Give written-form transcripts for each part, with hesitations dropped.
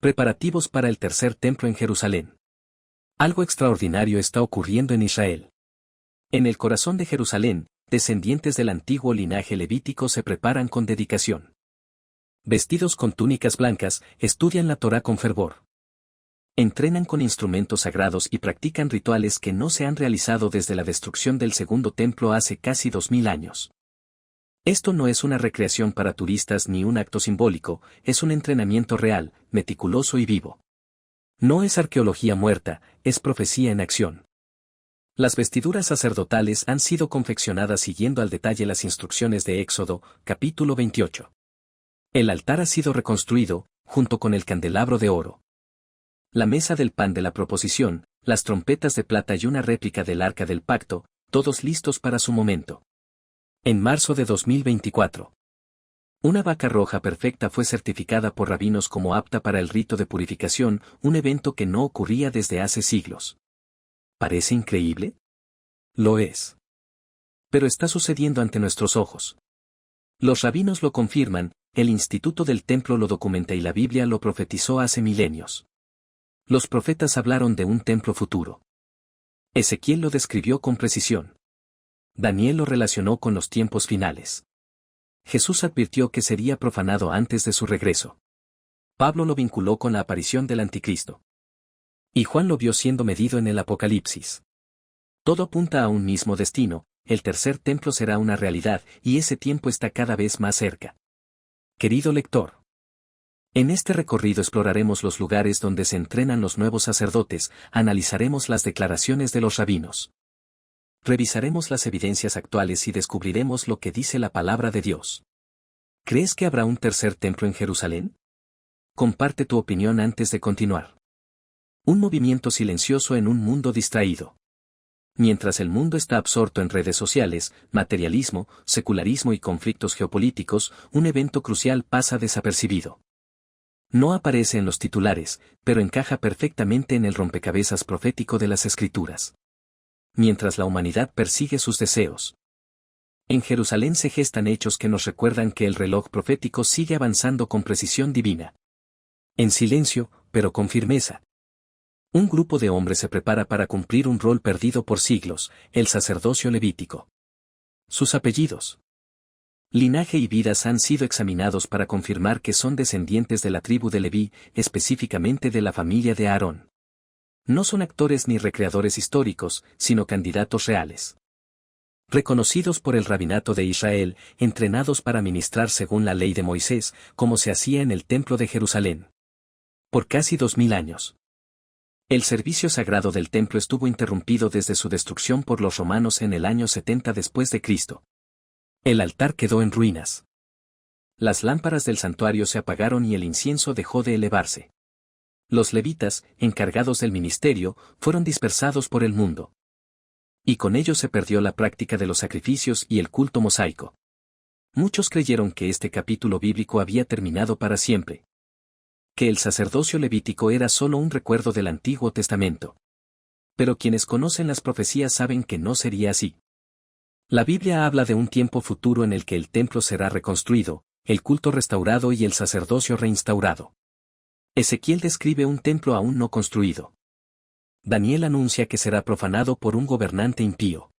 Preparativos para el tercer templo en Jerusalén. Algo extraordinario está ocurriendo en Israel. En el corazón de Jerusalén, descendientes del antiguo linaje levítico se preparan con dedicación. Vestidos con túnicas blancas, estudian la Torá con fervor. Entrenan con instrumentos sagrados y practican rituales que no se han realizado desde la destrucción del segundo templo hace casi 2000 años. Esto no es una recreación para turistas ni un acto simbólico, es un entrenamiento real, meticuloso y vivo. No es arqueología muerta, es profecía en acción. Las vestiduras sacerdotales han sido confeccionadas siguiendo al detalle las instrucciones de Éxodo, capítulo 28. El altar ha sido reconstruido, junto con el candelabro de oro. La mesa del pan de la proposición, las trompetas de plata y una réplica del arca del pacto, todos listos para su momento. En marzo de 2024. Una vaca roja perfecta fue certificada por rabinos como apta para el rito de purificación, un evento que no ocurría desde hace siglos. ¿Parece increíble? Lo es. Pero está sucediendo ante nuestros ojos. Los rabinos lo confirman, el Instituto del Templo lo documenta y la Biblia lo profetizó hace milenios. Los profetas hablaron de un templo futuro. Ezequiel lo describió con precisión. Daniel lo relacionó con los tiempos finales. Jesús advirtió que sería profanado antes de su regreso. Pablo lo vinculó con la aparición del Anticristo. Y Juan lo vio siendo medido en el Apocalipsis. Todo apunta a un mismo destino, el tercer templo será una realidad y ese tiempo está cada vez más cerca. Querido lector. En este recorrido exploraremos los lugares donde se entrenan los nuevos sacerdotes, analizaremos las declaraciones de los rabinos. Revisaremos las evidencias actuales y descubriremos lo que dice la palabra de Dios. ¿Crees que habrá un tercer templo en Jerusalén? Comparte tu opinión antes de continuar. Un movimiento silencioso en un mundo distraído. Mientras el mundo está absorto en redes sociales, materialismo, secularismo y conflictos geopolíticos, un evento crucial pasa desapercibido. No aparece en los titulares, pero encaja perfectamente en el rompecabezas profético de las Escrituras. Mientras la humanidad persigue sus deseos. En Jerusalén se gestan hechos que nos recuerdan que el reloj profético sigue avanzando con precisión divina. En silencio, pero con firmeza. Un grupo de hombres se prepara para cumplir un rol perdido por siglos, el sacerdocio levítico. Sus apellidos, linaje y vidas han sido examinados para confirmar que son descendientes de la tribu de Leví, específicamente de la familia de Aarón. No son actores ni recreadores históricos, sino candidatos reales. Reconocidos por el rabinato de Israel, entrenados para ministrar según la ley de Moisés, como se hacía en el templo de Jerusalén. Por casi 2000 años. El servicio sagrado del templo estuvo interrumpido desde su destrucción por los romanos en el año 70 después de Cristo. El altar quedó en ruinas. Las lámparas del santuario se apagaron y el incienso dejó de elevarse. Los levitas, encargados del ministerio, fueron dispersados por el mundo. Y con ello se perdió la práctica de los sacrificios y el culto mosaico. Muchos creyeron que este capítulo bíblico había terminado para siempre. Que el sacerdocio levítico era solo un recuerdo del Antiguo Testamento. Pero quienes conocen las profecías saben que no sería así. La Biblia habla de un tiempo futuro en el que el templo será reconstruido, el culto restaurado y el sacerdocio reinstaurado. Ezequiel describe un templo aún no construido. Daniel anuncia que será profanado por un gobernante impío.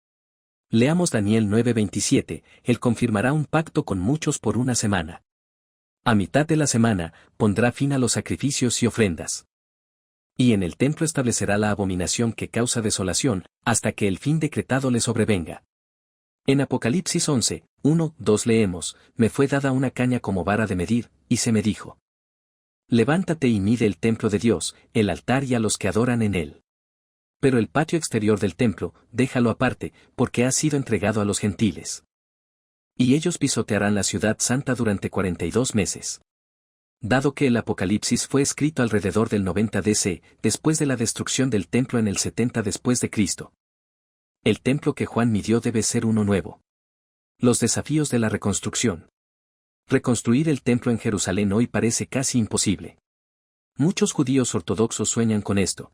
Leamos Daniel 9:27, él confirmará un pacto con muchos por una semana. A mitad de la semana, pondrá fin a los sacrificios y ofrendas. Y en el templo establecerá la abominación que causa desolación, hasta que el fin decretado le sobrevenga. En Apocalipsis 11, 1, 2 leemos, me fue dada una caña como vara de medir, y se me dijo. Levántate y mide el templo de Dios, el altar y a los que adoran en él. Pero el patio exterior del templo, déjalo aparte, porque ha sido entregado a los gentiles. Y ellos pisotearán la ciudad santa durante 42 meses. Dado que el Apocalipsis fue escrito alrededor del 90 DC, después de la destrucción del templo en el 70 después de Cristo. El templo que Juan midió debe ser uno nuevo. Los desafíos de la reconstrucción. Reconstruir el templo en Jerusalén hoy parece casi imposible. Muchos judíos ortodoxos sueñan con esto.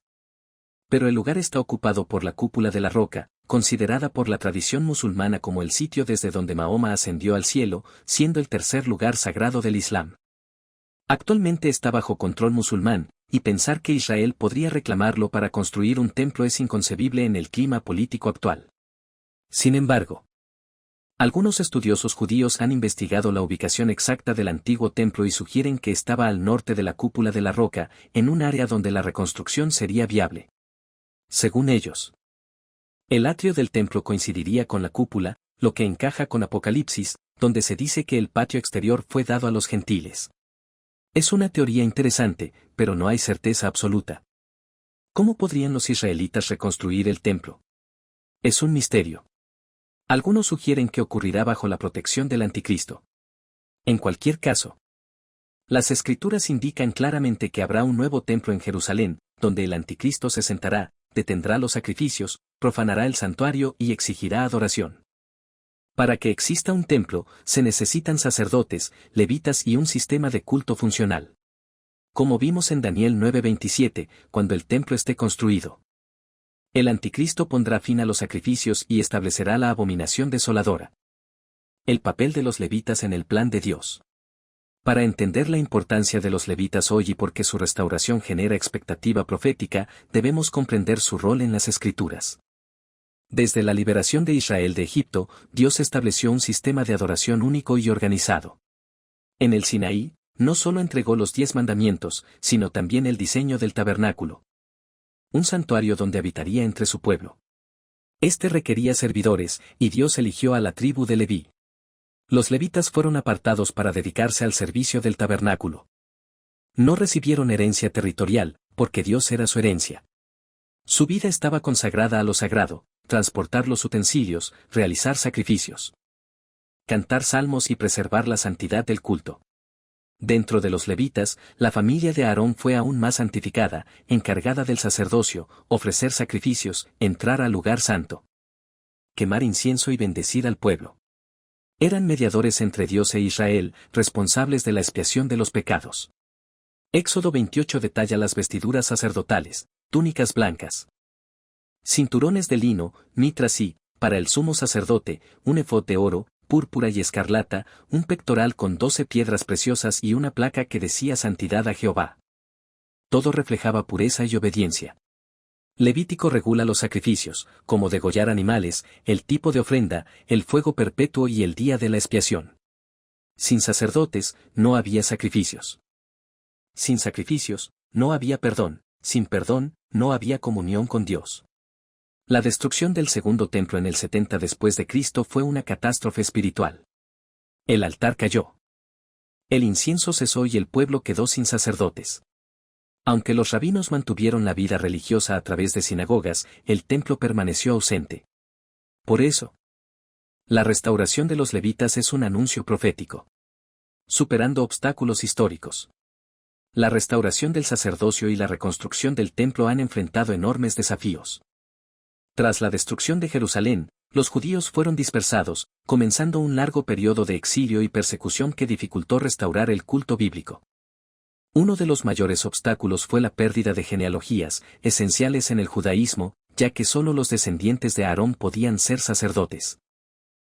Pero el lugar está ocupado por la cúpula de la roca, considerada por la tradición musulmana como el sitio desde donde Mahoma ascendió al cielo, siendo el tercer lugar sagrado del Islam. Actualmente está bajo control musulmán, y pensar que Israel podría reclamarlo para construir un templo es inconcebible en el clima político actual. Sin embargo, algunos estudiosos judíos han investigado la ubicación exacta del antiguo templo y sugieren que estaba al norte de la cúpula de la roca, en un área donde la reconstrucción sería viable. Según ellos, el atrio del templo coincidiría con la cúpula, lo que encaja con Apocalipsis, donde se dice que el patio exterior fue dado a los gentiles. Es una teoría interesante, pero no hay certeza absoluta. ¿Cómo podrían los israelitas reconstruir el templo? Es un misterio. Algunos sugieren que ocurrirá bajo la protección del anticristo. En cualquier caso, las escrituras indican claramente que habrá un nuevo templo en Jerusalén, donde el anticristo se sentará, detendrá los sacrificios, profanará el santuario y exigirá adoración. Para que exista un templo, se necesitan sacerdotes, levitas y un sistema de culto funcional. Como vimos en Daniel 9:27, cuando el templo esté construido, el anticristo pondrá fin a los sacrificios y establecerá la abominación desoladora. El papel de los levitas en el plan de Dios. Para entender la importancia de los levitas hoy y por qué su restauración genera expectativa profética, debemos comprender su rol en las Escrituras. Desde la liberación de Israel de Egipto, Dios estableció un sistema de adoración único y organizado. En el Sinaí, no solo entregó los 10 mandamientos, sino también el diseño del tabernáculo. Un santuario donde habitaría entre su pueblo. Este requería servidores, y Dios eligió a la tribu de Leví. Los levitas fueron apartados para dedicarse al servicio del tabernáculo. No recibieron herencia territorial, porque Dios era su herencia. Su vida estaba consagrada a lo sagrado, transportar los utensilios, realizar sacrificios, cantar salmos y preservar la santidad del culto. Dentro de los levitas, la familia de Aarón fue aún más santificada, encargada del sacerdocio, ofrecer sacrificios, entrar al lugar santo, quemar incienso y bendecir al pueblo. Eran mediadores entre Dios e Israel, responsables de la expiación de los pecados. Éxodo 28 detalla las vestiduras sacerdotales, túnicas blancas, cinturones de lino, mitras y, para el sumo sacerdote, un efod de oro, púrpura y escarlata, un pectoral con 12 piedras preciosas y una placa que decía santidad a Jehová. Todo reflejaba pureza y obediencia. Levítico regula los sacrificios, como degollar animales, el tipo de ofrenda, el fuego perpetuo y el día de la expiación. Sin sacerdotes, no había sacrificios. Sin sacrificios, no había perdón, sin perdón, no había comunión con Dios. La destrucción del segundo templo en el 70 después de Cristo fue una catástrofe espiritual. El altar cayó. El incienso cesó y el pueblo quedó sin sacerdotes. Aunque los rabinos mantuvieron la vida religiosa a través de sinagogas, el templo permaneció ausente. Por eso, la restauración de los levitas es un anuncio profético. Superando obstáculos históricos. La restauración del sacerdocio y la reconstrucción del templo han enfrentado enormes desafíos. Tras la destrucción de Jerusalén, los judíos fueron dispersados, comenzando un largo periodo de exilio y persecución que dificultó restaurar el culto bíblico. Uno de los mayores obstáculos fue la pérdida de genealogías, esenciales en el judaísmo, ya que solo los descendientes de Aarón podían ser sacerdotes.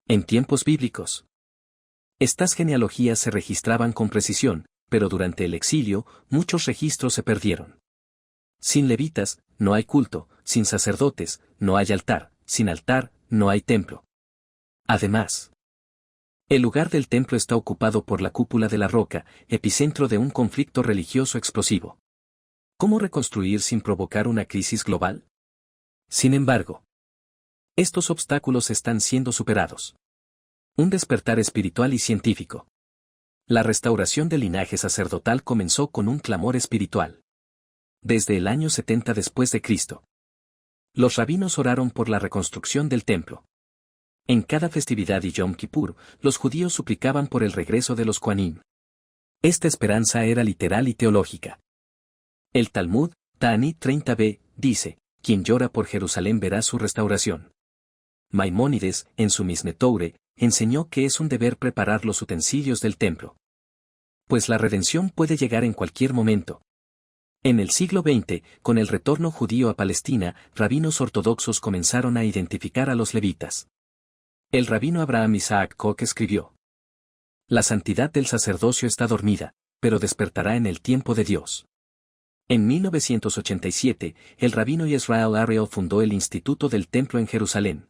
En tiempos bíblicos, estas genealogías se registraban con precisión, pero durante el exilio, muchos registros se perdieron. Sin levitas, no hay culto, sin sacerdotes, no hay altar, sin altar, no hay templo. Además, el lugar del templo está ocupado por la cúpula de la roca, epicentro de un conflicto religioso explosivo. ¿Cómo reconstruir sin provocar una crisis global? Sin embargo, estos obstáculos están siendo superados. Un despertar espiritual y científico. La restauración del linaje sacerdotal comenzó con un clamor espiritual. Desde el año 70 después de Cristo, los rabinos oraron por la reconstrucción del templo. En cada festividad y Yom Kippur, los judíos suplicaban por el regreso de los Kohanim. Esta esperanza era literal y teológica. El Talmud, Ta'anit 30b, dice, quien llora por Jerusalén verá su restauración. Maimónides, en su Mishneh Torah, enseñó que es un deber preparar los utensilios del templo. Pues la redención puede llegar en cualquier momento. En el siglo XX, con el retorno judío a Palestina, rabinos ortodoxos comenzaron a identificar a los levitas. El rabino Abraham Isaac Koch escribió: la santidad del sacerdocio está dormida, pero despertará en el tiempo de Dios. En 1987, el rabino Yisrael Ariel fundó el Instituto del Templo en Jerusalén,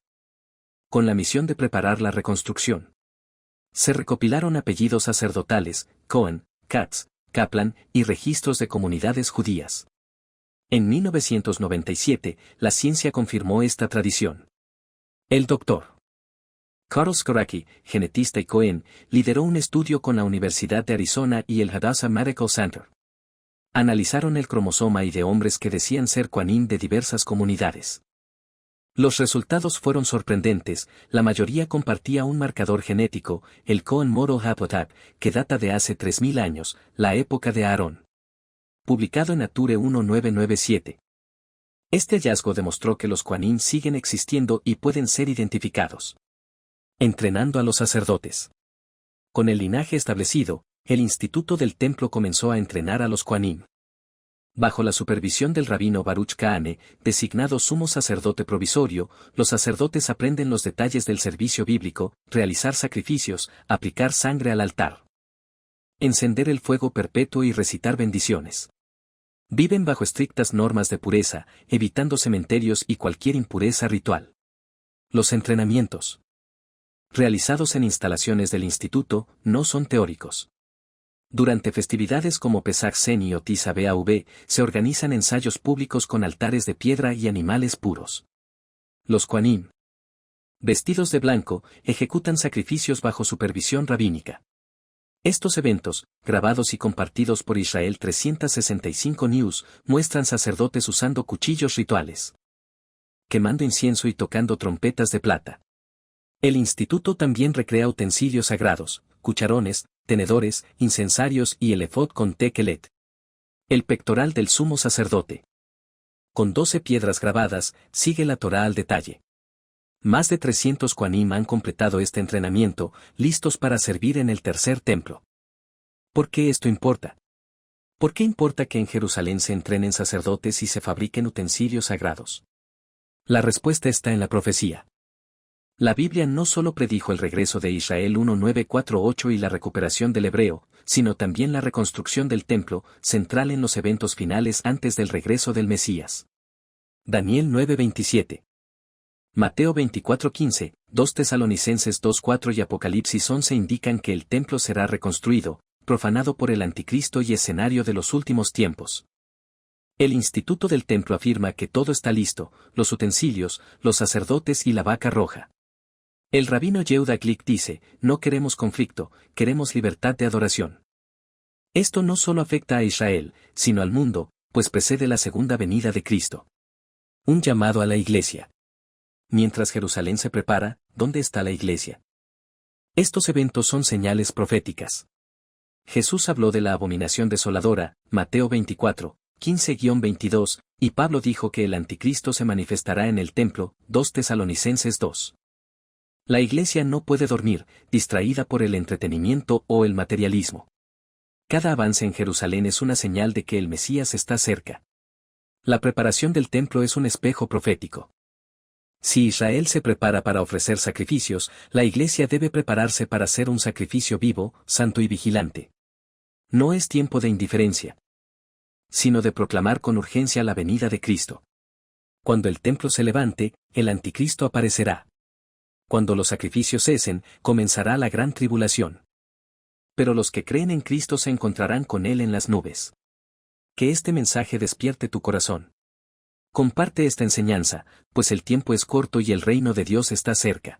con la misión de preparar la reconstrucción. Se recopilaron apellidos sacerdotales, Cohen, Katz, Kaplan y registros de comunidades judías. En 1997, la ciencia confirmó esta tradición. El Dr. Carl Skoracki, genetista y Cohen, lideró un estudio con la Universidad de Arizona y el Hadassah Medical Center. Analizaron el cromosoma Y de hombres que decían ser Kohanim de diversas comunidades. Los resultados fueron sorprendentes, la mayoría compartía un marcador genético, el Cohen Model Haplotype, que data de hace 3000 años, la época de Aarón. Publicado en Nature 1997. Este hallazgo demostró que los Kohanim siguen existiendo y pueden ser identificados. Entrenando a los sacerdotes. Con el linaje establecido, el Instituto del Templo comenzó a entrenar a los Kohanim. Bajo la supervisión del rabino Baruch Kahane, designado sumo sacerdote provisorio, los sacerdotes aprenden los detalles del servicio bíblico, realizar sacrificios, aplicar sangre al altar, encender el fuego perpetuo y recitar bendiciones. Viven bajo estrictas normas de pureza, evitando cementerios y cualquier impureza ritual. Los entrenamientos, realizados en instalaciones del instituto, no son teóricos. Durante festividades como Pesach Ceni o Tisha B'Av, se organizan ensayos públicos con altares de piedra y animales puros. Los Kohanim, vestidos de blanco, ejecutan sacrificios bajo supervisión rabínica. Estos eventos, grabados y compartidos por Israel 365 News, muestran sacerdotes usando cuchillos rituales, quemando incienso y tocando trompetas de plata. El instituto también recrea utensilios sagrados, cucharones, tenedores, incensarios y el efod con tekelet. El pectoral del sumo sacerdote. Con 12 piedras grabadas, sigue la Torá al detalle. Más de 300 Kohanim han completado este entrenamiento, listos para servir en el tercer templo. ¿Por qué esto importa? ¿Por qué importa que en Jerusalén se entrenen sacerdotes y se fabriquen utensilios sagrados? La respuesta está en la profecía. La Biblia no solo predijo el regreso de Israel 1948 y la recuperación del hebreo, sino también la reconstrucción del templo, central en los eventos finales antes del regreso del Mesías. Daniel 9:27. Mateo 24:15, 2 Tesalonicenses 2:4 y Apocalipsis 11 indican que el templo será reconstruido, profanado por el anticristo y escenario de los últimos tiempos. El Instituto del Templo afirma que todo está listo, los utensilios, los sacerdotes y la vaca roja. El rabino Yehuda Glick dice, no queremos conflicto, queremos libertad de adoración. Esto no solo afecta a Israel, sino al mundo, pues precede la segunda venida de Cristo. Un llamado a la iglesia. Mientras Jerusalén se prepara, ¿dónde está la iglesia? Estos eventos son señales proféticas. Jesús habló de la abominación desoladora, Mateo 24, 15-22, y Pablo dijo que el anticristo se manifestará en el templo, 2 Tesalonicenses 2. La iglesia no puede dormir, distraída por el entretenimiento o el materialismo. Cada avance en Jerusalén es una señal de que el Mesías está cerca. La preparación del templo es un espejo profético. Si Israel se prepara para ofrecer sacrificios, la iglesia debe prepararse para ser un sacrificio vivo, santo y vigilante. No es tiempo de indiferencia, sino de proclamar con urgencia la venida de Cristo. Cuando el templo se levante, el anticristo aparecerá. Cuando los sacrificios cesen, comenzará la gran tribulación. Pero los que creen en Cristo se encontrarán con Él en las nubes. Que este mensaje despierte tu corazón. Comparte esta enseñanza, pues el tiempo es corto y el reino de Dios está cerca.